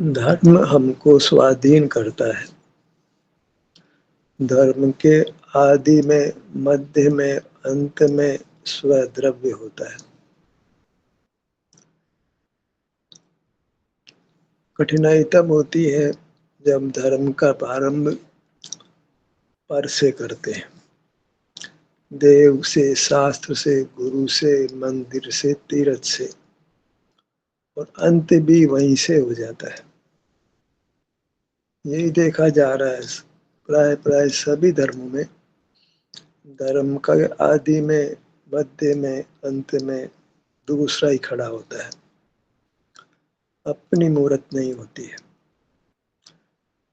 धर्म हमको स्वाधीन करता है। धर्म के आदि में, मध्य में, अंत में स्वद्रव्य होता है। कठिनाई तब होती है जब धर्म का प्रारंभ पर से करते हैं, देव से, शास्त्र से, गुरु से, मंदिर से, तीर्थ से, और अंत भी वहीं से हो जाता है। यही देखा जा रहा है प्राय प्राय सभी धर्मों में। धर्म का आदि में, मध्य में, अंत में दूसरा ही खड़ा होता है, अपनी मूर्त नहीं होती है।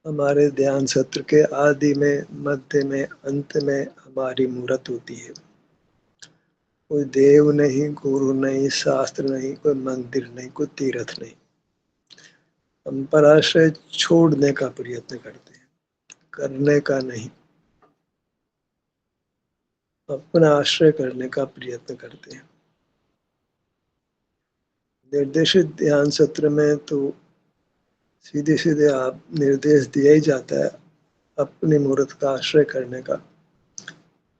हमारे ध्यान सत्र के आदि में, मध्य में, अंत में हमारी मूर्त होती है। कोई देव नहीं, गुरु नहीं, शास्त्र नहीं, कोई मंदिर नहीं, कोई तीर्थ नहीं। हम पराश्रय छोड़ने का प्रयत्न करते हैं, करने का नहीं, अपना आश्रय करने का प्रयत्न करते हैं। निर्देशित ध्यान सत्र में तो सीधे सीधे आप निर्देश दिया ही जाता है अपनी मूर्त का आश्रय करने का,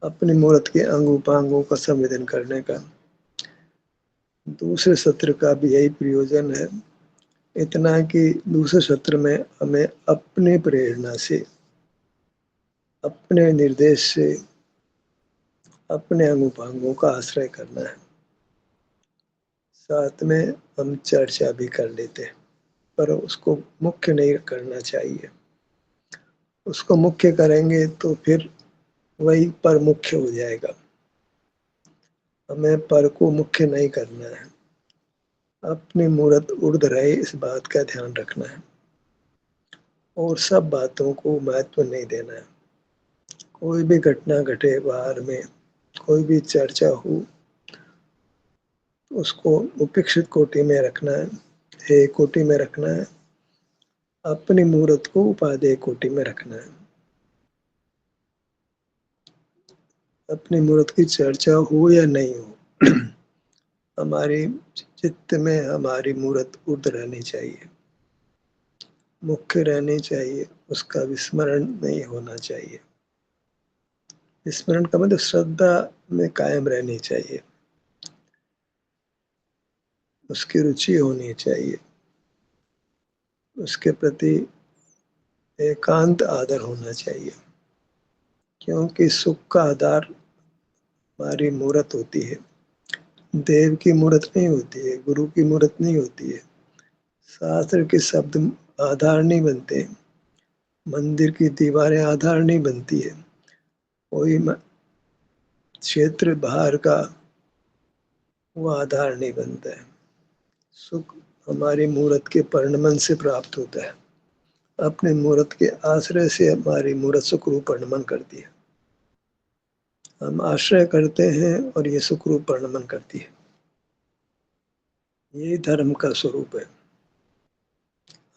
अपनी मूर्त के अंग उपांगों का संवेदन करने का। दूसरे सत्र का भी यही प्रयोजन है, इतना कि दूसरे सत्र में हमें अपनी प्रेरणा से, अपने निर्देश से, अपने अंग उपांगों का आश्रय करना है। साथ में हम चर्चा भी कर लेते हैं, पर उसको मुख्य नहीं करना चाहिए। उसको मुख्य करेंगे तो फिर वही पर मुख्य हो जाएगा। हमें पर को मुख्य नहीं करना है, अपनी मूर्त उर्ध रहे इस बात का ध्यान रखना है, और सब बातों को महत्व नहीं देना है। कोई भी घटना घटे बाहर में, कोई भी चर्चा हो, उसको उपेक्षित कोटि में रखना है, हे कोटि में रखना है। अपनी मूर्त को उपादेय कोटि में रखना है। अपनी मूर्त की चर्चा हो या नहीं हो, हमारी चित्त में हमारी मूर्त उर्ध रहनी चाहिए, मुख्य रहनी चाहिए, उसका विस्मरण नहीं होना चाहिए। विस्मरण का मतलब श्रद्धा में कायम रहनी चाहिए, उसकी रुचि होनी चाहिए, उसके प्रति एकांत आदर होना चाहिए। क्योंकि सुख का आधार हमारी मूर्त होती है, देव की मूर्त नहीं होती है, गुरु की मूर्त नहीं होती है, शास्त्र के शब्द आधार नहीं बनते, मंदिर की दीवारें आधार नहीं बनती है, कोई क्षेत्र बाहर का वो आधार नहीं बनता है। सुख हमारी मूर्त के परिणमन से प्राप्त होता है, अपने मूर्त के आश्रय से हमारी मूर्त सुख रूप परिणमन करती है। हम आश्रय करते हैं और ये सुख रूप परिणमन करती है। यही धर्म का स्वरूप है।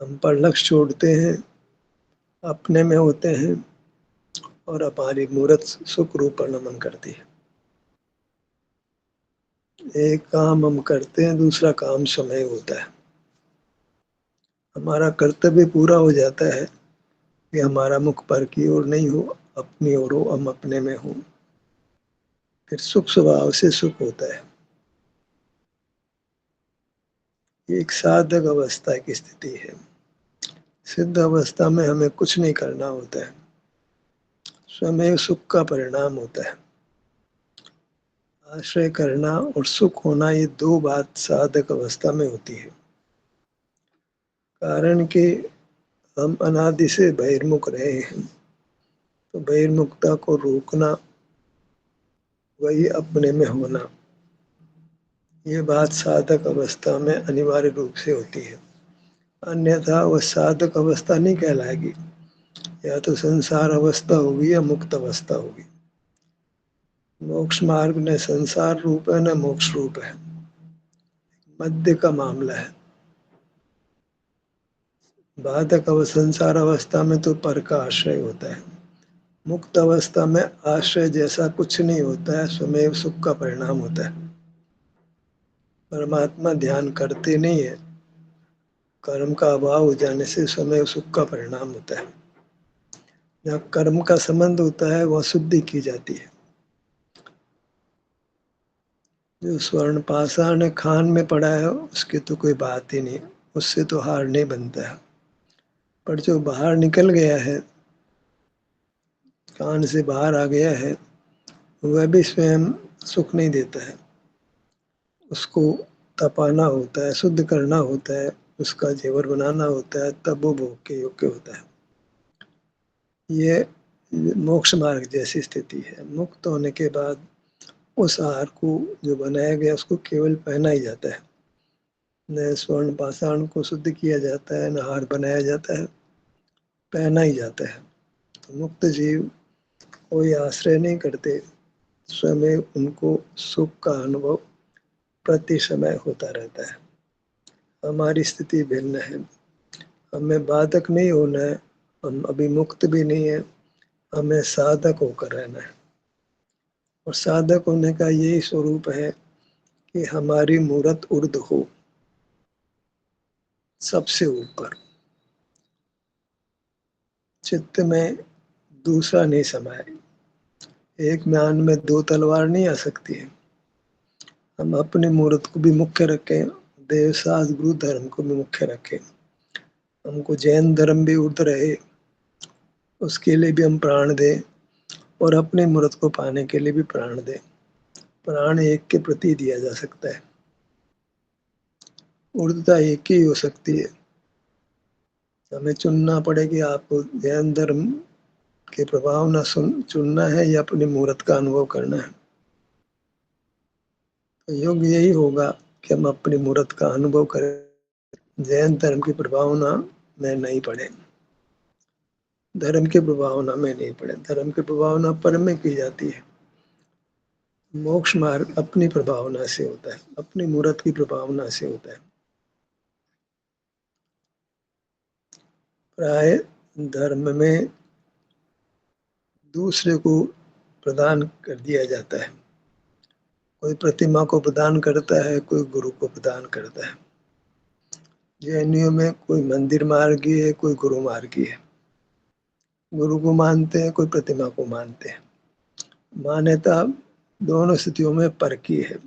हम पर लक्ष्य छोड़ते हैं, अपने में होते हैं, और हमारी मूर्त सुख रूप परिणमन करती है। एक काम हम करते हैं, दूसरा काम समय होता है। हमारा कर्तव्य पूरा हो जाता है कि हमारा मुख पर की ओर नहीं हो, अपनी ओर हो, हम अपने में हो, फिर सुख स्वभाव से सुख होता है। ये एक साधक अवस्था की स्थिति है। सिद्ध अवस्था में हमें कुछ नहीं करना होता है, स्वयं सुख का परिणाम होता है। आश्रय करना और सुख होना, ये दो बात साधक अवस्था में होती है। कारण कि हम अनादि से बहिर्मुख रहे हैं, तो बहिर्मुखता को रोकना, वही अपने में होना, ये बात साधक अवस्था में अनिवार्य रूप से होती है। अन्यथा वह साधक अवस्था नहीं कहलाएगी, या तो संसार अवस्था होगी या मुक्त अवस्था होगी। मोक्ष मार्ग न संसार रूप है न मोक्ष रूप है, मध्य का मामला है। बाधक संसार अवस्था में तो पर का आश्रय होता है, मुक्त अवस्था में आश्रय जैसा कुछ नहीं होता है, स्वयं सुख का परिणाम होता है। परमात्मा ध्यान करते नहीं है, कर्म का अभाव हो जाने से समय सुख का परिणाम होता है। जहाँ कर्म का संबंध होता है वह शुद्धि की जाती है। जो स्वर्ण पाषाण खान में पड़ा है उसकी तो कोई बात ही नहीं, उससे तो हार नहीं बनता है। पर जो बाहर निकल गया है, कान से बाहर आ गया है, वह भी स्वयं सुख नहीं देता है। उसको तपाना होता है, शुद्ध करना होता है, उसका जेवर बनाना होता है, तब वो भोग के योग्य होता है। ये मोक्ष मार्ग जैसी स्थिति है। मुक्त होने के बाद उस आहार को जो बनाया गया उसको केवल पहना ही जाता है, न स्वर्ण पाषाण को शुद्ध किया जाता है, न हार बनाया जाता है, पहना ही जाता है। तो मुक्त जीव कोई आश्रय नहीं करते, स्वयं उनको सुख का अनुभव प्रति समय होता रहता है। हमारी स्थिति भिन्न है। हमें बाधक नहीं होना है, हम अभी मुक्त भी नहीं है, हमें साधक होकर रहना है। और साधक होने का यही स्वरूप है कि हमारी मूरत उर्ध हो, सबसे ऊपर। चित्त में दूसरा नहीं समाये। एक म्यान में दो तलवार नहीं आ सकती है। हम अपनी मूर्त को भी मुख्य रखें, देव शास्त्र गुरु धर्म को भी मुख्य रखें। हमको जैन धर्म भी उर्ध रहे उसके लिए भी हम प्राण दें, और अपनी मूर्त को पाने के लिए भी प्राण दें। प्राण एक के प्रति दिया जा सकता है, ऊर्ध्वता एक ही हो सकती है। हमें चुनना पड़ेगी, आपको जैन धर्म के प्रभाव न चुनना है या अपनी मूर्त का अनुभव करना है। तो योग यही होगा कि हम अपनी मूर्त का अनुभव करें, जैन धर्म की प्रभावना में नहीं पड़े, धर्म की प्रभावना में नहीं पड़े। धर्म की प्रभावना पर में की जाती है। मोक्ष मार्ग अपनी प्रभावना से होता है, अपनी मूर्त की प्रभावना से होता है। प्राय धर्म में दूसरे को प्रदान कर दिया जाता है। कोई प्रतिमा को प्रदान करता है, कोई गुरु को प्रदान करता है। जैनियों में कोई मंदिर मार्गी है, कोई गुरु मार्गी है। गुरु को मानते हैं, कोई प्रतिमा को मानते हैं। मान्यता दोनों स्थितियों में पर की है,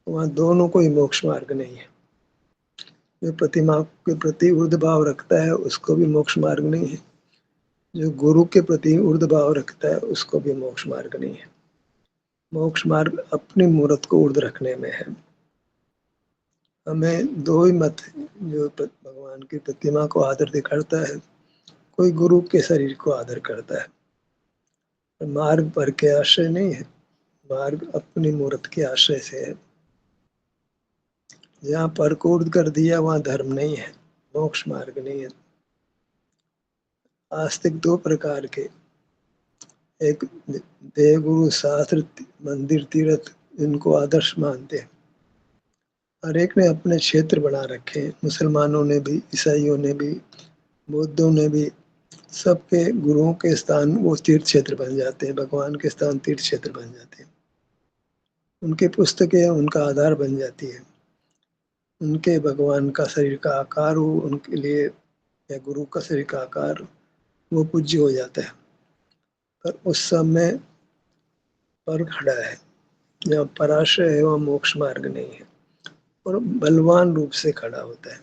वहाँ दोनों कोई मोक्ष मार्ग नहीं है। जो प्रतिमा के प्रति ऊर्ध्व भाव रखता है उसको भी मोक्ष मार्ग नहीं है, जो गुरु के प्रति ऊर्ध्व भाव रखता है उसको भी मोक्ष मार्ग नहीं है। मोक्ष मार्ग अपनी मूर्त को ऊर्ध्व रखने में है। हमें दो ही मत है, जो भगवान की प्रतिमा को आदर दिखाता है, कोई गुरु के शरीर को आदर करता है। मार्ग पर के आश्रय नहीं है, मार्ग अपनी मूर्त के आश्रय से है। जहाँ पर को ऊर्ध्व कर दिया वहाँ धर्म नहीं है, मोक्ष मार्ग नहीं है। आस्तिक दो प्रकार के, एक देवगुरु शास्त्र मंदिर तीर्थ इनको आदर्श मानते हैं। हर एक ने अपने क्षेत्र बना रखे, मुसलमानों ने भी, ईसाइयों ने भी, बौद्धों ने भी। सबके गुरुओं के स्थान वो तीर्थ क्षेत्र बन जाते हैं, भगवान के स्थान तीर्थ क्षेत्र बन जाते हैं। उनकी पुस्तकें उनका आधार बन जाती है। उनके भगवान का शरीर का आकार हो उनके लिए, या गुरु का शरीर का आकार, वो पूज्य हो जाता है। पर उस समय पर खड़ा है, जहाँ पराशय है वहाँ मोक्ष मार्ग नहीं है, और बलवान रूप से खड़ा होता है।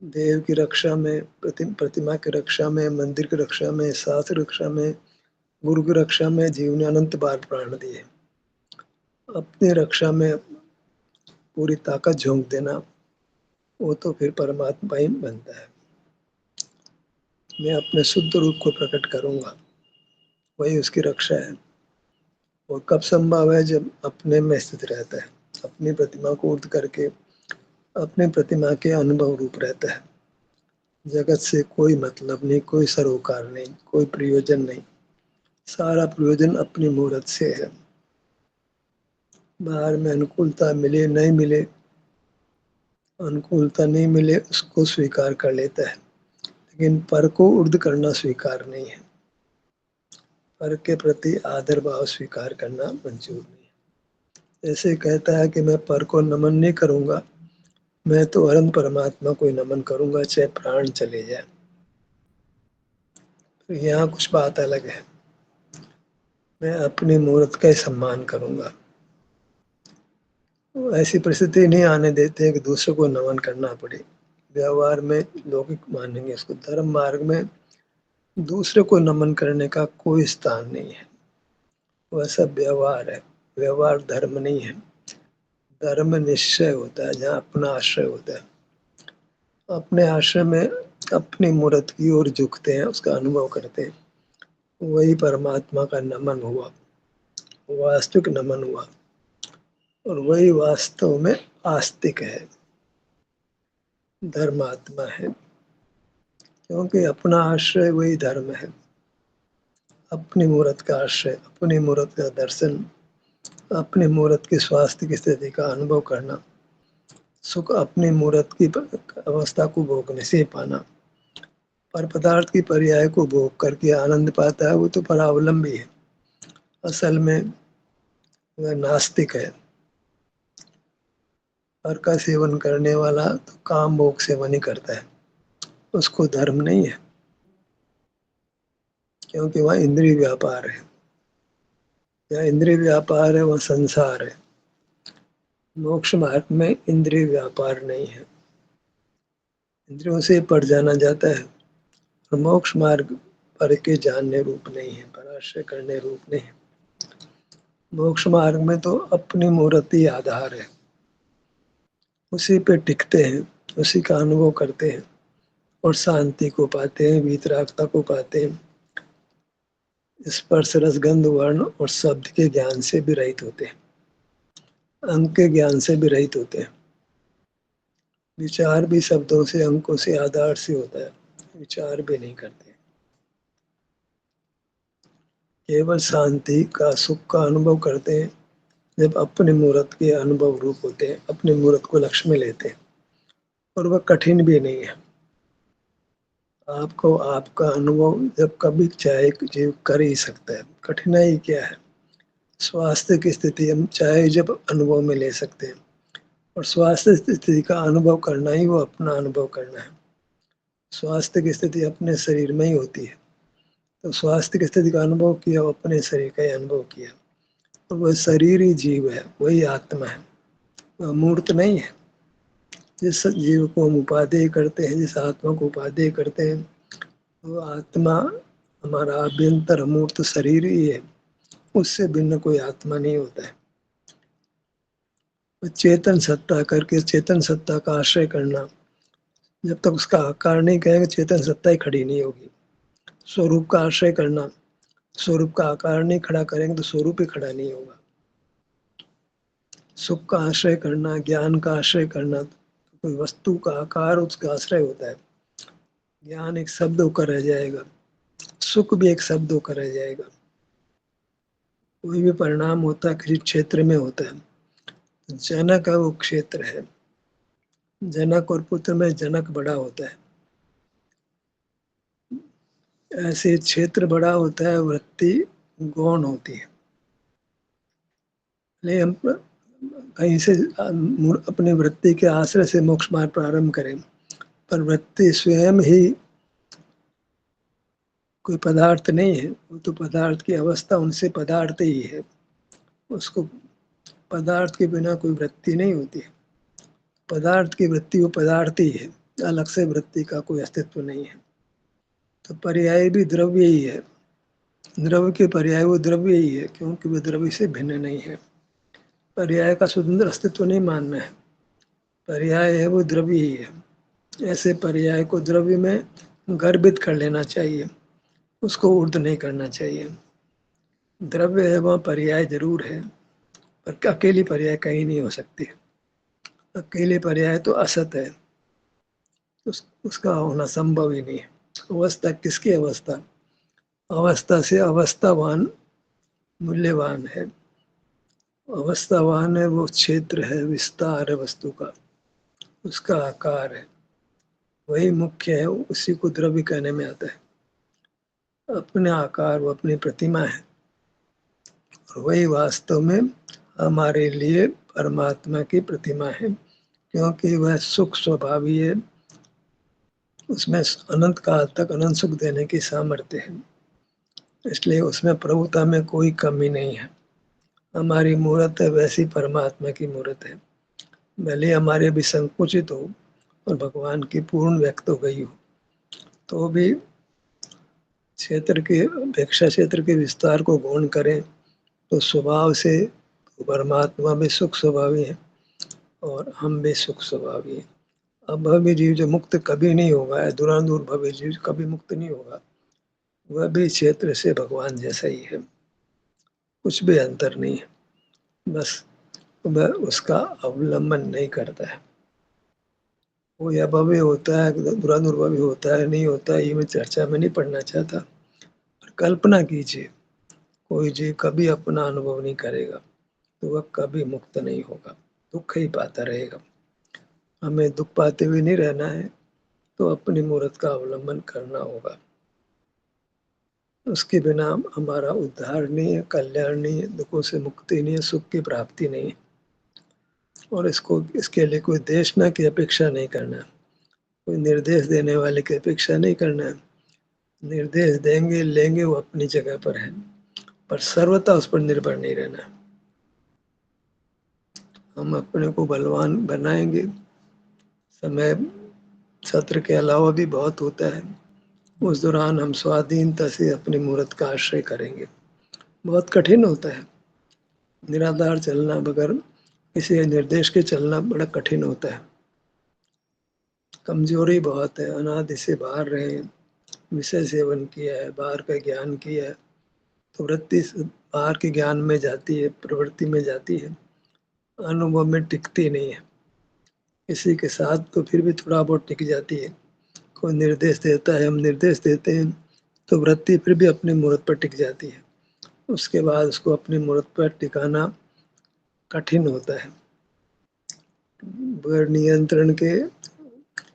देव की रक्षा में, प्रतिमा की रक्षा में, मंदिर की रक्षा में, शास्त्र रक्षा में, गुरु की रक्षा में जीव ने अनंत बार प्राण दिए। अपनी रक्षा में पूरी ताकत झोंक देना, वो तो फिर परमात्मा ही बनता है। मैं अपने शुद्ध रूप को प्रकट करूंगा, वही उसकी रक्षा है। और कब संभव है? जब अपने में स्थित रहता है, अपनी प्रतिमा को ऊर्ध्व करके अपने प्रतिमा के अनुभव रूप रहता है। जगत से कोई मतलब नहीं, कोई सरोकार नहीं, कोई प्रयोजन नहीं, सारा प्रयोजन अपनी मूर्त से है। बाहर में अनुकूलता मिले नहीं मिले, अनुकूलता नहीं मिले उसको स्वीकार कर लेता है, लेकिन पर को ऊर्ध्व करना स्वीकार नहीं है। पर के प्रति आदर भाव स्वीकार करना मंजूर नहीं है। ऐसे कहता है कि मैं पर को नमन नहीं करूंगा, मैं तो अनंत परमात्मा को नमन करूंगा चाहे प्राण चले जाए। तो यहाँ कुछ बात अलग है। मैं अपनी मूर्त का ही सम्मान करूंगा। ऐसी परिस्थिति नहीं आने देते हैं कि दूसरों को नमन करना पड़े। व्यवहार में लौकिक मानेंगे इसको, धर्म मार्ग में दूसरे को नमन करने का कोई स्थान नहीं है। वह सब व्यवहार है, व्यवहार धर्म नहीं है। धर्म निश्चय होता है जहाँ अपना आश्रय होता है। अपने आश्रय में अपनी मूर्त की ओर झुकते हैं, उसका अनुभव करते हैं, वही परमात्मा का नमन हुआ, वास्तविक नमन हुआ। और वही वास्तव में आस्तिक है, धर्मात्मा है। क्योंकि अपना आश्रय वही धर्म है। अपनी मूर्त का आश्रय, अपनी मूर्त का दर्शन, अपनी मूर्त की स्वास्थ्य की स्थिति का अनुभव करना, सुख अपनी मूर्त की अवस्था को भोगने से पाना। पर पदार्थ की पर्याय को भोग करके आनंद पाता है, वो तो परावलंबी है। असल में वह नास्तिक है। पर का सेवन करने वाला तो काम भोग सेवन ही करता है, उसको धर्म नहीं है। क्योंकि वह इंद्रिय व्यापार है। या इंद्रिय व्यापार है, वह संसार है। मोक्ष मार्ग में इंद्रिय व्यापार नहीं है। इंद्रियों से पर जाना जाता है। और मोक्ष मार्ग पर के जानने रूप नहीं है, पराश्रय करने रूप नहीं है। मोक्ष मार्ग में तो अपनी मूर्ति आधार है, उसी पे टिकते हैं, उसी का अनुभव करते हैं और शांति को पाते हैं, वीतरागता को पाते हैं। स्पर्श रसगंध वर्ण और शब्द के ज्ञान से भी रहित होते हैं, अंक के ज्ञान से भी रहित होते हैं। विचार भी शब्दों से, अंकों से, आधार से होता है, विचार भी नहीं करते। केवल शांति का, सुख का अनुभव करते हैं जब अपने मूर्त के अनुभव रूप होते हैं, अपने मूर्त को लक्ष्य में लेते हैं। और वह कठिन भी नहीं है। आपको आपका अनुभव जब कभी चाहे जीव कर ही सकता है। कठिनाई क्या है? स्वास्थ्य की स्थिति हम चाहे जब अनुभव में ले सकते हैं। और स्वास्थ्य स्थिति का अनुभव करना ही वो अपना अनुभव करना है। स्वास्थ्य की स्थिति अपने शरीर में ही होती है। तो स्वास्थ्य की स्थिति का अनुभव किया, अपने शरीर का ही अनुभव किया। तो वह शरीर ही जीव है, वही आत्मा है, वह मूर्त नहीं है। जिस जीव को हम उपादेय करते हैं, जिस आत्मा को उपादेय करते हैं, वो आत्मा हमारा अभ्यंतर मूर्त शरीर ही है। उससे भिन्न कोई आत्मा नहीं होता है। चेतन सत्ता करके चेतन सत्ता का आश्रय करना, जब तक उसका आकार नहीं कहेंगे चेतन सत्ता ही खड़ी नहीं होगी। स्वरूप का आश्रय करना, स्वरूप का आकार नहीं खड़ा करेंगे तो स्वरूप ही खड़ा नहीं होगा। सुख का आश्रय करना, ज्ञान का आश्रय करना, तो कोई वस्तु का आकार उसका आश्रय होता है। ज्ञान एक शब्द होकर रह जाएगा, सुख भी एक शब्द होकर रह जाएगा। कोई भी परिणाम होता है किसी क्षेत्र में होता है। जनक है वो क्षेत्र है। जनक और पुत्र में जनक बड़ा होता है। ऐसे क्षेत्र बड़ा होता है, वृत्ति गौण होती है। ले हम कहीं से अपनी वृत्ति के आश्रय से मोक्ष मार्ग प्रारंभ करें, पर वृत्ति स्वयं ही कोई पदार्थ नहीं है। वो तो पदार्थ की अवस्था, उनसे पदार्थ ही है। उसको पदार्थ के बिना कोई वृत्ति नहीं होती। पदार्थ की वृत्ति वो पदार्थ ही है, अलग से वृत्ति का कोई अस्तित्व नहीं है। तो पर्याय भी द्रव्य ही है। द्रव्य के पर्याय वो द्रव्य ही है, क्योंकि वो द्रव्य से भिन्न नहीं है। पर्याय का स्वतंत्र अस्तित्व नहीं मानना है। पर्याय है वो द्रव्य ही है। ऐसे पर्याय को द्रव्य में गर्भित कर लेना चाहिए, उसको ऊर्ध नहीं करना चाहिए। द्रव्य है वह पर्याय जरूर है, पर अकेली पर्याय कहीं नहीं हो सकती। अकेले पर्याय तो असत है, उसका होना संभव ही नहीं है। अवस्था किसकी अवस्था? अवस्था से अवस्थावान मूल्यवान है। अवस्थावान है वो क्षेत्र है, विस्तार है वस्तु का, उसका आकार है, वही मुख्य है। उसी को द्रव्य कहने में आता है। अपने आकार वो अपनी प्रतिमा है, और वही वास्तव में हमारे लिए परमात्मा की प्रतिमा है। क्योंकि वह सुख स्वभावी है, उसमें अनंत काल तक अनंत सुख देने की सामर्थ्य है, इसलिए उसमें प्रभुता में कोई कमी नहीं है। हमारी मूर्त है वैसी परमात्मा की मूर्त है, भले हमारे भी संकुचित हो और भगवान की पूर्ण व्यक्त हो गई हो, तो भी क्षेत्र के अपेक्षा क्षेत्र के विस्तार को गौण करें तो स्वभाव से परमात्मा भी सुख स्वभावी है और हम भी सुख स्वभावी हैं। अभव्य जीव जो मुक्त कभी नहीं होगा, दुरांदूर भव्य जीव कभी मुक्त नहीं होगा, वह भी क्षेत्र से भगवान जैसा ही है, कुछ भी अंतर नहीं है, बस वह उसका अवलंबन नहीं करता है। वो या भव्य होता है, दुरानुर्भव्य होता है, नहीं होता है, ये मैं चर्चा में नहीं पढ़ना चाहता। कल्पना कीजिए, कोई जीव कभी अपना अनुभव नहीं करेगा तो वह कभी मुक्त नहीं होगा, दुख ही पाता रहेगा। हमें दुख पाते हुए नहीं रहना है, तो अपनी मूर्त का अवलंबन करना होगा। उसके बिना हमारा उद्धार नहीं है, कल्याण नहीं है, दुखों से मुक्ति नहीं है, सुख की प्राप्ति नहीं है। और इसके लिए कोई देशना की अपेक्षा नहीं करना है, कोई निर्देश देने वाले की अपेक्षा नहीं करना है। निर्देश देंगे लेंगे वो अपनी जगह पर है, पर सर्वथा उस पर निर्भर नहीं रहना। हम अपने को बलवान बनाएंगे, समय सत्र के अलावा भी बहुत होता है, उस दौरान हम स्वाधीनता से अपनी मूर्त का आश्रय करेंगे। बहुत कठिन होता है, निराधार चलना, बगैर किसी निर्देश के चलना बड़ा कठिन होता है। कमजोरी बहुत है, अनादि से बाहर रहे, विषय सेवन किया है, बाहर का ज्ञान किया है, तो वृत्ति बाहर के ज्ञान में जाती है, प्रवृत्ति में जाती है, अनुभव में टिकती नहीं है। किसी के साथ तो फिर भी थोड़ा बहुत टिक जाती है, कोई निर्देश देता है, हम निर्देश देते हैं, तो वृत्ति फिर भी अपनी मूर्त पर टिक जाती है। उसके बाद उसको अपनी मूर्त पर टिकाना कठिन होता है। बगैर नियंत्रण के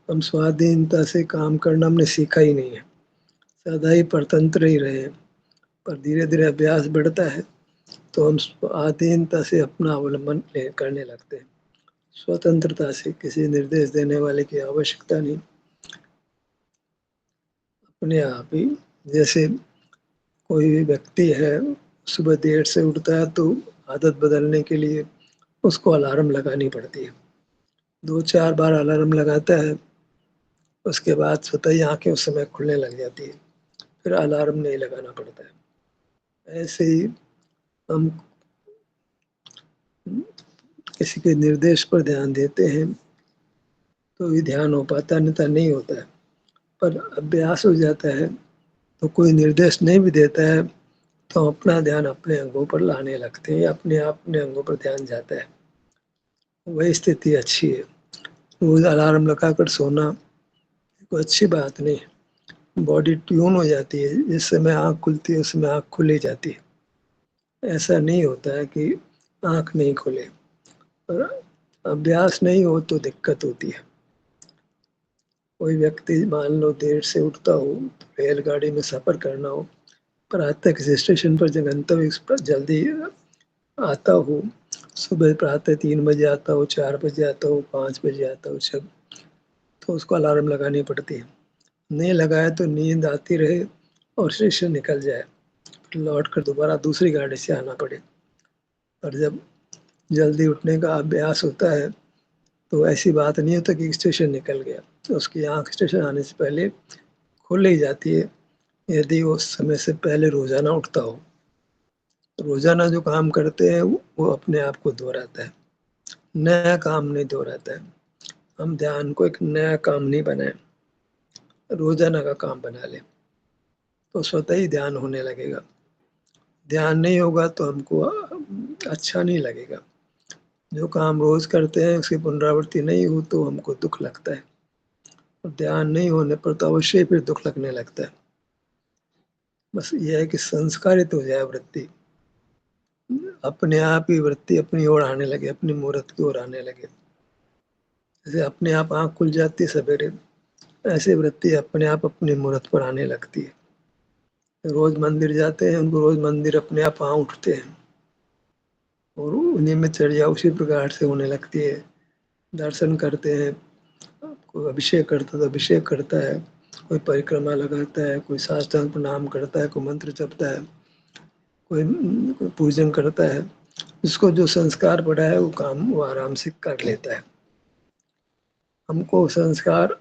हम स्वाधीनता से काम करना हमने सीखा ही नहीं है, सदा ही परतंत्र ही रहे। पर धीरे धीरे अभ्यास बढ़ता है तो हम स्वाधीनता से अपना अवलंबन करने लगते हैं, स्वतंत्रता से, किसी निर्देश देने वाले की आवश्यकता नहीं, अपने आप ही। जैसे कोई भी व्यक्ति है, सुबह देर से उठता है तो आदत बदलने के लिए उसको अलार्म लगानी पड़ती है, 2-4 बार अलार्म लगाता है, उसके बाद स्वतः ही आंखें उस समय खुलने लग जाती है, फिर अलार्म नहीं लगाना पड़ता है। ऐसे ही हम किसी के निर्देश पर ध्यान देते हैं तो ही ध्यान हो पाता, अन्यथा नहीं होता है। पर अभ्यास हो जाता है तो कोई निर्देश नहीं भी देता है तो हम अपना ध्यान अपने अंगों पर लाने लगते हैं, अपने आप अपने अंगों पर ध्यान जाता है, वही स्थिति अच्छी है। रोज अलार्म लगाकर सोना कोई अच्छी बात नहीं, बॉडी ट्यून हो जाती है, जिस समय आँख खुलती है उस समय आँख खुल ही जाती है। ऐसा नहीं होता है कि आँख नहीं खुले, पर अभ्यास नहीं हो तो दिक्कत होती है। कोई व्यक्ति मान लो देर से उठता हो, रेलगाड़ी में सफर करना हो, प्रातः किसी स्टेशन पर गंतव्य पर जल्दी आता हो, सुबह प्रातः 3 बजे आता हो, 4 बजे आता हो, 5 बजे आता हो, सब तो उसको अलार्म लगानी पड़ती है। नहीं लगाए तो नींद आती रहे और स्टेशन निकल जाए, फिर लौट कर दोबारा दूसरी गाड़ी से आना पड़े। और जब जल्दी उठने का अभ्यास होता है तो ऐसी बात नहीं होता कि स्टेशन निकल गया, तो उसकी आँख स्टेशन आने से पहले खुल ही जाती है, यदि वो समय से पहले रोजाना उठता हो। रोजाना जो काम करते हैं वो अपने आप को दोहराता है, नया काम नहीं दोहराता है। हम ध्यान को एक नया काम नहीं बनाए, रोजाना का काम बना लें तो स्वतः ही ध्यान होने लगेगा। ध्यान नहीं होगा तो हमको अच्छा नहीं लगेगा। जो काम रोज करते हैं उसकी पुनरावृत्ति नहीं हो तो हमको दुख लगता है, और ध्यान नहीं होने पर तो अवश्य ही फिर दुख लगने लगता है। बस यह है कि संस्कारित हो जाए वृत्ति, अपने आप ही वृत्ति अपनी ओर आने लगे, अपनी मूर्त की ओर आने लगे। जैसे अपने आप आँख खुल जाती है सवेरे, ऐसे वृत्ति अपने आप अपनी मूर्त पर आने लगती है। रोज मंदिर जाते हैं, उनको रोज मंदिर अपने आप वहाँ उठते हैं और उन्हीं में चर्या उसी प्रकार से होने लगती है। दर्शन करते हैं, कोई अभिषेक करता है तो अभिषेक करता है, कोई परिक्रमा लगाता है, कोई साष्टांग प्रणाम करता है, कोई मंत्र जपता है, कोई पूजन करता है। जिसको जो संस्कार पड़ा है वो काम वो आराम से कर लेता है। हमको संस्कार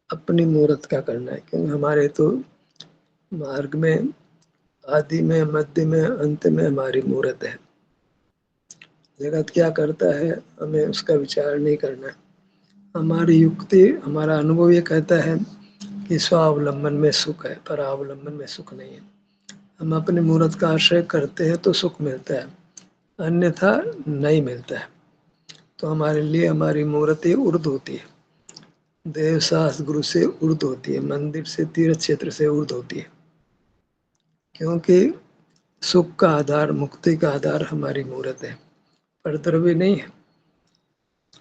अपनी मूर्त का करना है, क्योंकि हमारे तो मार्ग में आदि में, मध्य में, अंत में हमारी मूर्त है। जगत क्या करता है हमें उसका विचार नहीं करना है। हमारी युक्ति, हमारा अनुभव ये कहता है कि स्वावलंबन में सुख है, परावलंबन में सुख नहीं है। हम अपने मूर्त का आश्रय करते हैं तो सुख मिलता है, अन्यथा नहीं मिलता है। तो हमारे लिए हमारी मूर्त ही उर्द होती है, देव शास्त्र गुरु से उर्द होती है, मंदिर से, तीर्थ क्षेत्र से उर्द होती है। क्योंकि सुख का आधार, मुक्ति का आधार हमारी मूर्त है, परद्रव्य नहीं है।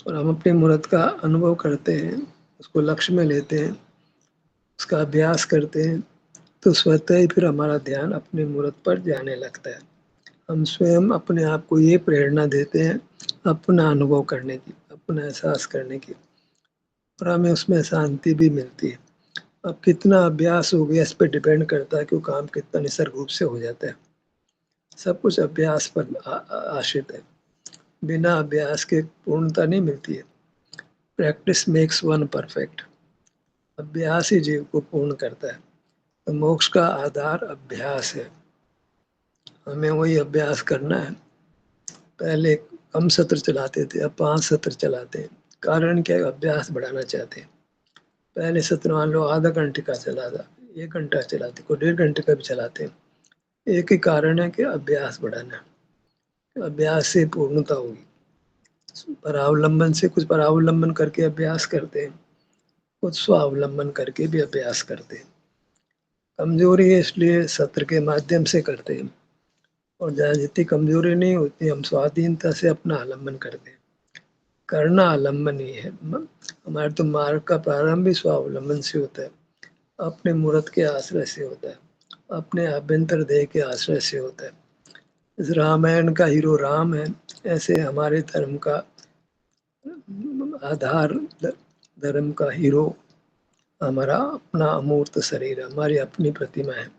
और हम अपनी मूर्त का अनुभव करते हैं, उसको लक्ष्य में लेते हैं, उसका अभ्यास करते हैं, तो स्वतः ही फिर हमारा ध्यान अपनी मूर्त पर जाने लगता है। हम स्वयं अपने आप को ये प्रेरणा देते हैं अपना अनुभव करने की, अपना एहसास करने की, और हमें उसमें शांति भी मिलती है। अब कितना अभ्यास हो गया इस पर डिपेंड करता है कि वो काम कितना निसर्ग रूप से हो जाता है। सब कुछ अभ्यास पर आश्रित है। बिना अभ्यास के पूर्णता नहीं मिलती है। Practice makes one perfect. अभ्यास ही जीव को पूर्ण करता है। तो मोक्ष का आधार अभ्यास है। हमें वही अभ्यास करना है। पहले कम सत्र चलाते थे, अब 5 सत्र चलाते हैं। कारण क्या है? अभ्यास बढ़ाना चाहते हैं। पहले सत्र मान लो आधा घंटे का चला था, 1 घंटा चलाते, कोई 1.5 घंटे का भी चलाते हैं। एक ही कारण है कि अभ्यास बढ़ाना। अभ्यास से पूर्णता होगी। परावलंबन से, कुछ परावलंबन करके अभ्यास करते हैं, कुछ स्वावलंबन करके भी अभ्यास करते हैं। कमजोरी है इसलिए सत्र के माध्यम से करते हैं, और जहाँ जितनी कमजोरी नहीं होती हम स्वाधीनता से अपना आलम्बन करते हैं। करना आलम्बन ही है। हमारे तो मार्ग का प्रारंभ भी स्वावलंबन से होता है, अपने मूर्त के आश्रय से होता है, अपने आभ्यंतर देह के आश्रय से होता है। इस रामायण का हीरो राम है, ऐसे हमारे धर्म का आधार, धर्म का हीरो हमारा अपना अमूर्त शरीर है, हमारी अपनी प्रतिमा है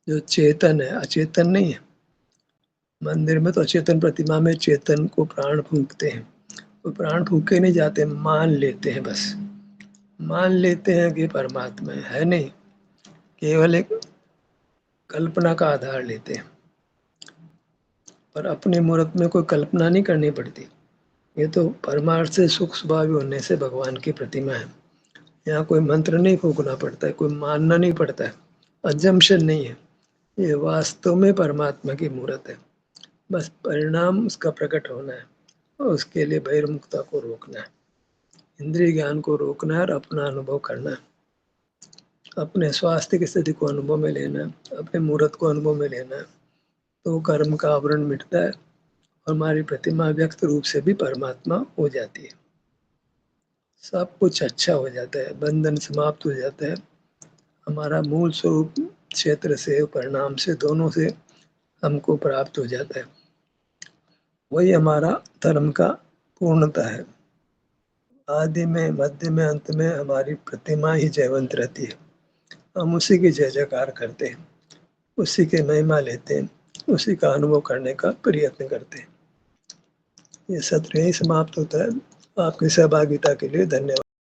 जो चेतन है, अचेतन नहीं है। मंदिर में तो अचेतन प्रतिमा में चेतन को प्राण फूंकते हैं, तो प्राण फूके नहीं जाते, मान लेते हैं। बस मान लेते हैं कि परमात्मा है नहीं, केवल एक कल्पना का आधार लेते हैं। पर अपने मूर्त में कोई कल्पना नहीं करनी पड़ती। ये तो परमार्थ से सुख स्वभाव होने से भगवान की प्रतिमा है। यहाँ कोई मंत्र नहीं फूकना पड़ता है, कोई मानना नहीं पड़ता है, अजम्पशन नहीं है। ये वास्तव में परमात्मा की मूर्त है। बस परिणाम उसका प्रकट होना है, और उसके लिए बहिर्मुखता को रोकना है, इंद्रिय ज्ञान को रोकना है, और अपना अनुभव करना है। अपने स्वास्थ्य की स्थिति को अनुभव में लेना है, अपने मूर्त को अनुभव में लेना है, तो कर्म का आवरण मिटता है, और हमारी प्रतिमा व्यक्त रूप से भी परमात्मा हो जाती है। सब कुछ अच्छा हो जाता है, बंधन समाप्त हो जाता है। हमारा मूल स्वरूप क्षेत्र से, परिणाम से, दोनों से हमको प्राप्त हो जाता है। वही हमारा धर्म का पूर्णता है। आदि में, मध्य में, अंत में हमारी प्रतिमा ही जयवंत रहती है। हम उसी की जय जयकार करते हैं, उसी के महिमा लेते हैं, उसी का अनुभव करने का प्रयत्न करते हैं। ये सत्र यही समाप्त होता है। आपकी सहभागिता के लिए धन्यवाद।